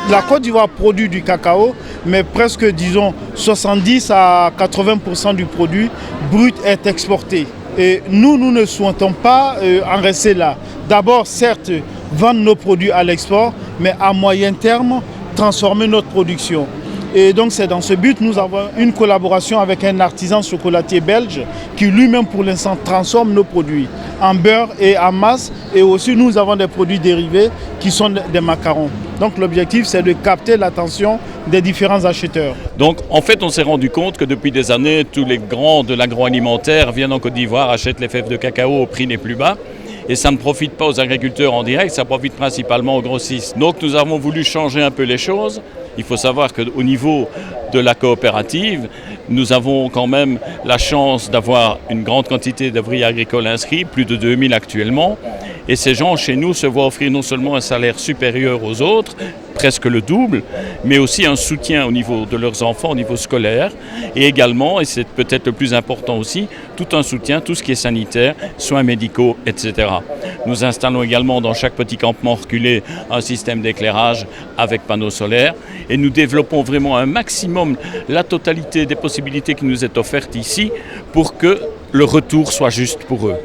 La Côte d'Ivoire produit du cacao, mais presque, disons, 70 à 80% du produit brut est exporté. Et nous ne souhaitons pas en rester là. D'abord, certes, vendre nos produits à l'export, mais à moyen terme, transformer notre production. Et donc c'est dans ce but que nous avons une collaboration avec un artisan chocolatier belge qui lui-même pour l'instant transforme nos produits en beurre et en masse. Et aussi nous avons des produits dérivés qui sont des macarons. Donc l'objectif c'est de capter l'attention des différents acheteurs. Donc en fait on s'est rendu compte que depuis des années tous les grands de l'agroalimentaire viennent en Côte d'Ivoire, achètent les fèves de cacao au prix les plus bas. Et ça ne profite pas aux agriculteurs en direct, ça profite principalement aux grossistes. Donc nous avons voulu changer un peu les choses. Il faut savoir qu'au niveau de la coopérative, nous avons quand même la chance d'avoir une grande quantité d'ouvriers agricoles inscrits, plus de 2000 actuellement. Et ces gens chez nous se voient offrir non seulement un salaire supérieur aux autres, presque le double, mais aussi un soutien au niveau de leurs enfants, au niveau scolaire, et également, et c'est peut-être le plus important aussi, tout un soutien, tout ce qui est sanitaire, soins médicaux, etc. Nous installons également dans chaque petit campement reculé un système d'éclairage avec panneaux solaires, et nous développons vraiment un maximum la totalité des possibilités qui nous est offerte ici pour que le retour soit juste pour eux.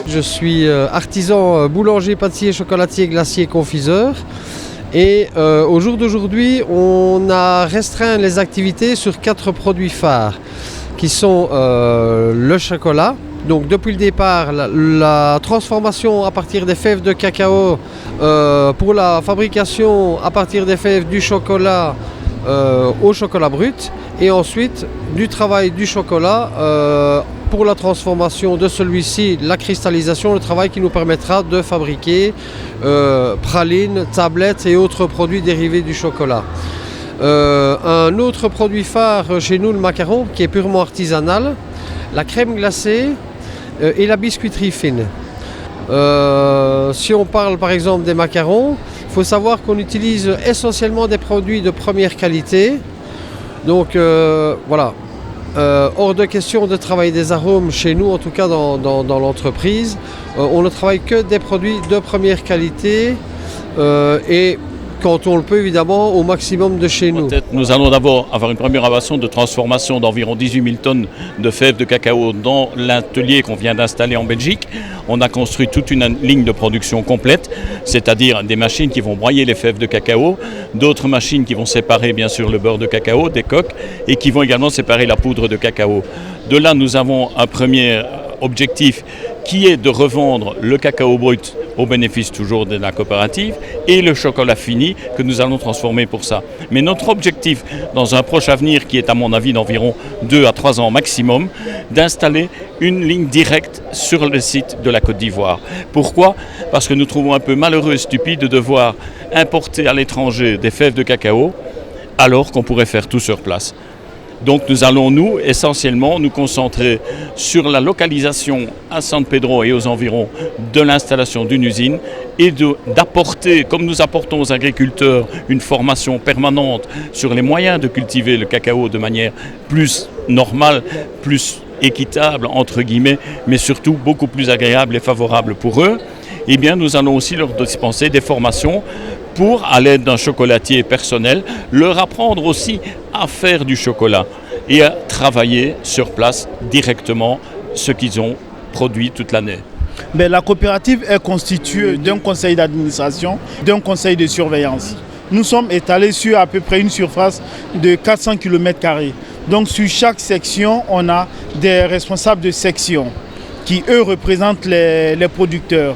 Je suis artisan boulanger, pâtissier, chocolatier, glacier, confiseur. Et au jour d'aujourd'hui, on a restreint les activités sur 4 produits phares qui sont le chocolat. Donc depuis le départ, la transformation à partir des fèves de cacao pour la fabrication à partir des fèves du chocolat au chocolat brut. Et ensuite du travail du chocolat pour la transformation de celui-ci, la cristallisation, le travail qui nous permettra de fabriquer pralines, tablettes et autres produits dérivés du chocolat. Un autre produit phare chez nous, le macaron, qui est purement artisanal, la crème glacée et la biscuiterie fine. Si on parle par exemple des macarons, il faut savoir qu'on utilise essentiellement des produits de première qualité. Donc voilà, hors de question de travailler des arômes chez nous, en tout cas dans l'entreprise. On ne travaille que des produits de première qualité et quand on le peut évidemment au maximum de chez nous. Nous allons d'abord avoir une première opération de transformation d'environ 18 000 tonnes de fèves de cacao dans l'atelier qu'on vient d'installer en Belgique. On a construit toute une ligne de production complète, c'est-à-dire des machines qui vont broyer les fèves de cacao, d'autres machines qui vont séparer bien sûr le beurre de cacao, des coques, et qui vont également séparer la poudre de cacao. De là, nous avons un premier objectif qui est de revendre le cacao brut au bénéfice toujours de la coopérative et le chocolat fini que nous allons transformer pour ça. Mais notre objectif dans un proche avenir qui est à mon avis d'environ 2 à 3 ans maximum, d'installer une ligne directe sur le site de la Côte d'Ivoire. Pourquoi ? Parce que nous trouvons un peu malheureux et stupide de devoir importer à l'étranger des fèves de cacao alors qu'on pourrait faire tout sur place. Donc nous allons, nous, essentiellement, nous concentrer sur la localisation à San Pedro et aux environs de l'installation d'une usine et d'apporter, comme nous apportons aux agriculteurs, une formation permanente sur les moyens de cultiver le cacao de manière plus normale, plus équitable, entre guillemets, mais surtout beaucoup plus agréable et favorable pour eux. Eh bien, nous allons aussi leur dispenser des formations pour, à l'aide d'un chocolatier personnel, leur apprendre aussi à faire du chocolat et à travailler sur place directement ce qu'ils ont produit toute l'année. Mais la coopérative est constituée d'un conseil d'administration, d'un conseil de surveillance. Nous sommes étalés sur à peu près une surface de 400 km². Donc sur chaque section, on a des responsables de section qui, eux, représentent les producteurs.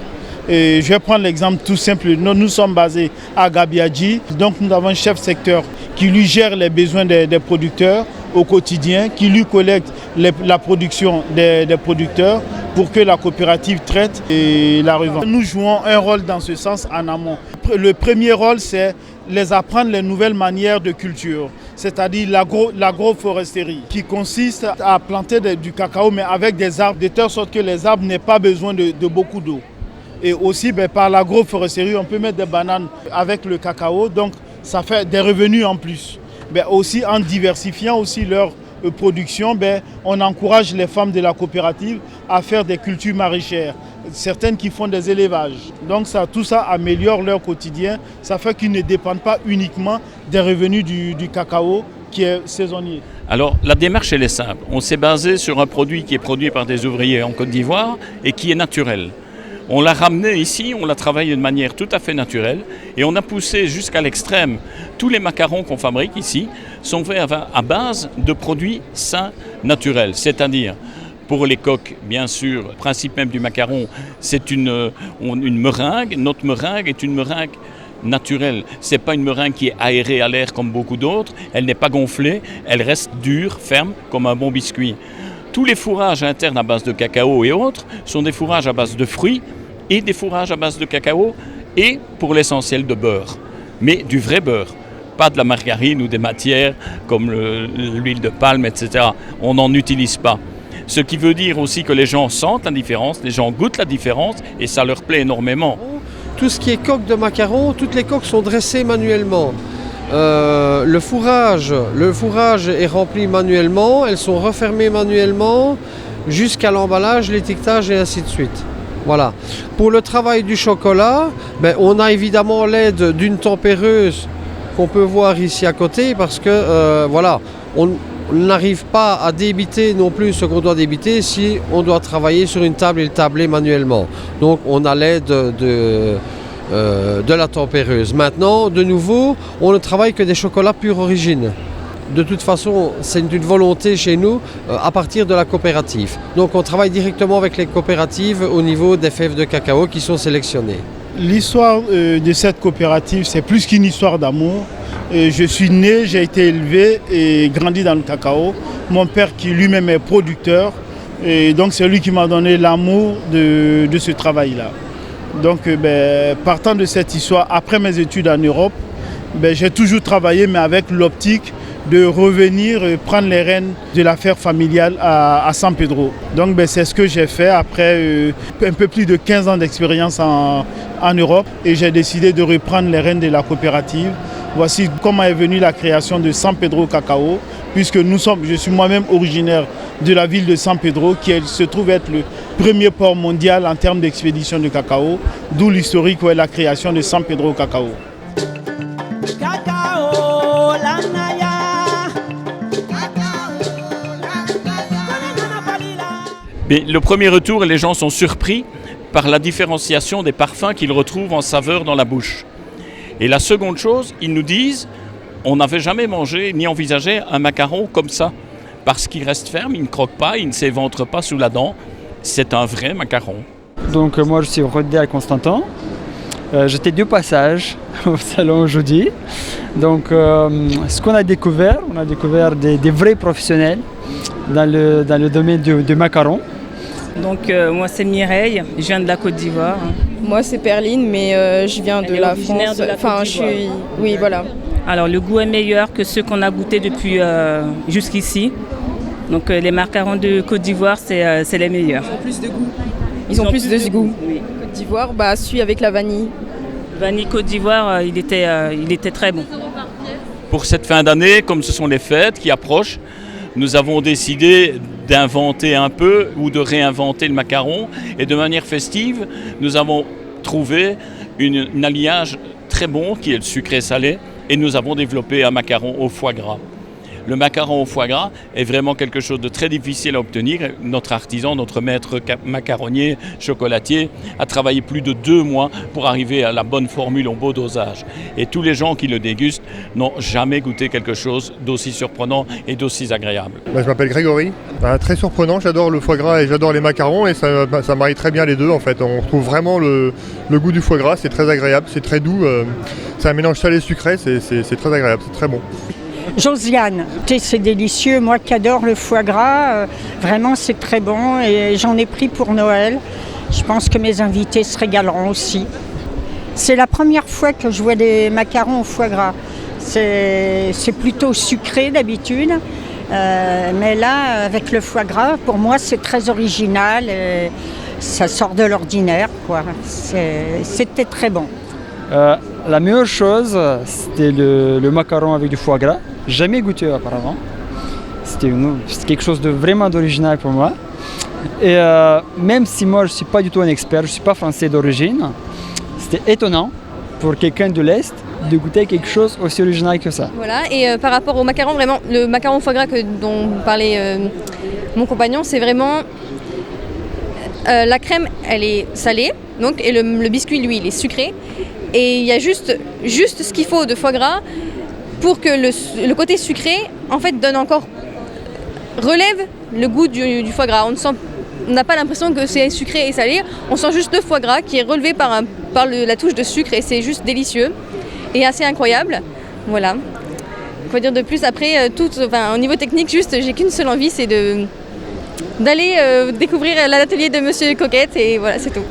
Et je vais prendre l'exemple tout simple. Nous sommes basés à Gabiadji. Donc nous avons un chef secteur qui lui gère les besoins des producteurs au quotidien, qui lui collecte la production des producteurs pour que la coopérative traite et la revende. Nous jouons un rôle dans ce sens en amont. le premier rôle, c'est les apprendre les nouvelles manières de culture, c'est-à-dire l'agroforesterie, qui consiste à planter du cacao, mais avec des arbres, de telle sorte que les arbres n'aient pas besoin de beaucoup d'eau. Et aussi, par l'agroforesterie, on peut mettre des bananes avec le cacao, donc ça fait des revenus en plus. Aussi, en diversifiant aussi leur production, on encourage les femmes de la coopérative à faire des cultures maraîchères, certaines qui font des élevages. Donc tout ça améliore leur quotidien, ça fait qu'ils ne dépendent pas uniquement des revenus du cacao qui est saisonnier. Alors la démarche elle est simple, on s'est basé sur un produit qui est produit par des ouvriers en Côte d'Ivoire et qui est naturel. On l'a ramené ici, on l'a travaillé de manière tout à fait naturelle et on a poussé jusqu'à l'extrême. Tous les macarons qu'on fabrique ici sont faits à base de produits sains naturels, c'est-à-dire pour les coques, bien sûr, le principe même du macaron, c'est une meringue. Notre meringue est une meringue naturelle. Ce n'est pas une meringue qui est aérée à l'air comme beaucoup d'autres, elle n'est pas gonflée, elle reste dure, ferme, comme un bon biscuit. Tous les fourrages internes à base de cacao et autres sont des fourrages à base de fruits et des fourrages à base de cacao et pour l'essentiel de beurre, mais du vrai beurre, pas de la margarine ou des matières comme l'huile de palme, etc. On n'en utilise pas. Ce qui veut dire aussi que les gens sentent la différence, les gens goûtent la différence et ça leur plaît énormément. Tout ce qui est coque de macaron, toutes les coques sont dressées manuellement. Le fourrage est rempli manuellement, elles sont refermées manuellement jusqu'à l'emballage, l'étiquetage et ainsi de suite. Voilà. Pour le travail du chocolat, on a évidemment l'aide d'une tempéreuse qu'on peut voir ici à côté parce que on n'arrive pas à débiter non plus ce qu'on doit débiter si on doit travailler sur une table et le tabler manuellement. Donc on a l'aide de la tempéreuse. Maintenant, de nouveau, on ne travaille que des chocolats pure origine. De toute façon, c'est une volonté chez nous à partir de la coopérative. Donc on travaille directement avec les coopératives au niveau des fèves de cacao qui sont sélectionnées. L'histoire de cette coopérative, c'est plus qu'une histoire d'amour. Je suis né, j'ai été élevé et grandi dans le cacao. Mon père qui lui-même est producteur, et donc c'est lui qui m'a donné l'amour de ce travail-là. Donc partant de cette histoire, après mes études en Europe, j'ai toujours travaillé mais avec l'optique de revenir prendre les rênes de l'affaire familiale à San Pedro. Donc c'est ce que j'ai fait après un peu plus de 15 ans d'expérience en Europe et j'ai décidé de reprendre les rênes de la coopérative. Voici comment est venue la création de San Pedro Cacao, puisque je suis moi-même originaire de la ville de San Pedro, qui se trouve être le premier port mondial en termes d'expédition de cacao, d'où l'historique où est la création de San Pedro Cacao. Mais le premier retour, les gens sont surpris par la différenciation des parfums qu'ils retrouvent en saveur dans la bouche. Et la seconde chose, ils nous disent, on n'avait jamais mangé ni envisagé un macaron comme ça, parce qu'il reste ferme, il ne croque pas, il ne s'éventre pas sous la dent. C'est un vrai macaron. Donc moi je suis Rodé à Constantin. J'étais de passage au salon aujourd'hui. Donc ce qu'on a découvert, on a découvert des vrais professionnels dans le domaine du macaron. Donc moi c'est Mireille, je viens de la Côte d'Ivoire. Moi c'est Perline, mais je viens de la France. Oui, voilà. Alors le goût est meilleur que ceux qu'on a goûtés depuis jusqu'ici. Donc les macarons de Côte d'Ivoire c'est les meilleurs. Ils ont plus de goût. Ils ont plus de goût. Oui. Côte d'Ivoire, celui avec la vanille. Vanille Côte d'Ivoire, il était très bon. Pour cette fin d'année, comme ce sont les fêtes qui approchent, nous avons décidé d'inventer un peu ou de réinventer le macaron. Et de manière festive, nous avons trouvé un alliage très bon qui est le sucré salé. Et nous avons développé un macaron au foie gras. Le macaron au foie gras est vraiment quelque chose de très difficile à obtenir. Notre artisan, notre maître macaronnier, chocolatier, a travaillé plus de 2 mois pour arriver à la bonne formule au beau dosage. Et tous les gens qui le dégustent n'ont jamais goûté quelque chose d'aussi surprenant et d'aussi agréable. Je m'appelle Grégory. Très surprenant, j'adore le foie gras et j'adore les macarons et ça marie très bien les deux en fait. On retrouve vraiment le goût du foie gras, c'est très agréable, c'est très doux. C'est un mélange salé-sucré, c'est très agréable, c'est très bon. Josiane, c'est délicieux, moi qui adore le foie gras, vraiment c'est très bon et j'en ai pris pour Noël. Je pense que mes invités se régaleront aussi. C'est la première fois que je vois des macarons au foie gras. C'est plutôt sucré d'habitude, mais là, avec le foie gras, pour moi, c'est très original. Et ça sort de l'ordinaire, quoi. C'était très bon. La meilleure chose, c'était le macaron avec du foie gras. Jamais goûté auparavant. C'était quelque chose de vraiment d'original pour moi. Et même si moi, je ne suis pas du tout un expert, je ne suis pas français d'origine, c'était étonnant pour quelqu'un de l'Est de goûter quelque chose aussi original que ça. Voilà, et par rapport au macaron, vraiment, le macaron foie gras dont parlait mon compagnon, c'est vraiment... la crème, elle est salée, donc, et le biscuit, lui, il est sucré. Et il y a juste ce qu'il faut de foie gras pour que le côté sucré, en fait, relève le goût du foie gras. On n'a pas l'impression que c'est sucré et salé, on sent juste le foie gras qui est relevé par la touche de sucre et c'est juste délicieux et assez incroyable. Voilà. Quoi dire de plus après, au niveau technique, juste, j'ai qu'une seule envie, c'est d'aller découvrir l'atelier de Monsieur Coquette et voilà, c'est tout.